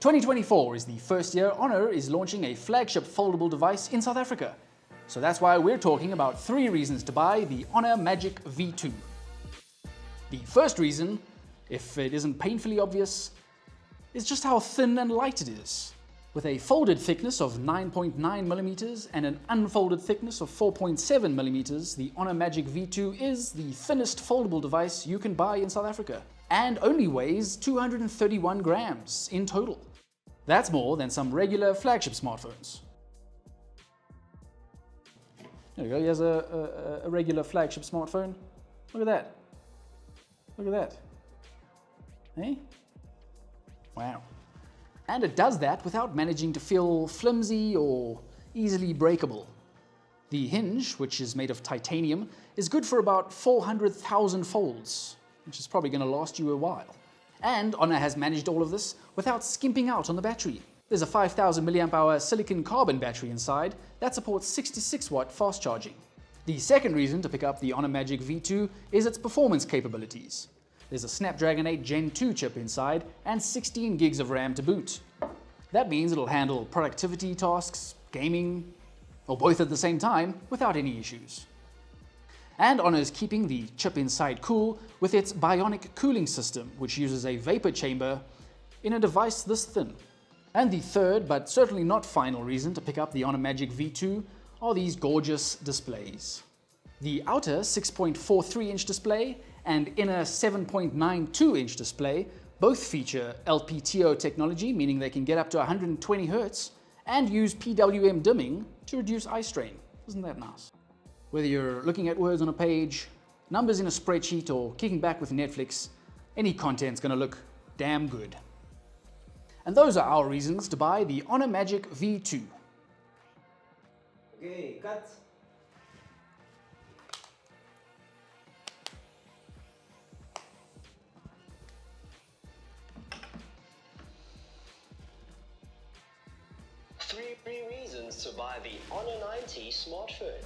2024 is the first year Honor is launching a flagship foldable device in South Africa. So that's why we're talking about 3 reasons to buy the Honor Magic V2. The first reason, if it isn't painfully obvious, is just how thin and light it is. With a folded thickness of 9.9mm and an unfolded thickness of 4.7mm, the Honor Magic V2 is the thinnest foldable device you can buy in South Africa, and only weighs 231 grams in total. That's more than some regular flagship smartphones. There we go, here's a regular flagship smartphone. Look at that. Look at that. Hey? Wow. And it does that without managing to feel flimsy or easily breakable. The hinge, which is made of titanium, is good for about 400,000 folds, which is probably going to last you a while. And Honor has managed all of this without skimping out on the battery. There's a 5000 mAh silicon carbon battery inside that supports 66 watt fast charging. The second reason to pick up the Honor Magic V2 is its performance capabilities. There's a Snapdragon 8 Gen 2 chip inside and 16 gigs of RAM to boot. That means it'll handle productivity tasks, gaming, or both at the same time without any issues. And Honor is keeping the chip inside cool with its bionic cooling system, which uses a vapor chamber in a device this thin. And the third, but certainly not final reason to pick up the Honor Magic V2 are these gorgeous displays. The outer 6.43-inch display and inner 7.92-inch display both feature LPTO technology, meaning they can get up to 120 Hz, and use PWM dimming to reduce eye strain. Isn't that nice? Whether you're looking at words on a page, numbers in a spreadsheet, or kicking back with Netflix, any content's gonna look damn good. And those are our reasons to buy the Honor Magic V2. Okay, cut. Three reasons to buy the Honor 90 smartphone.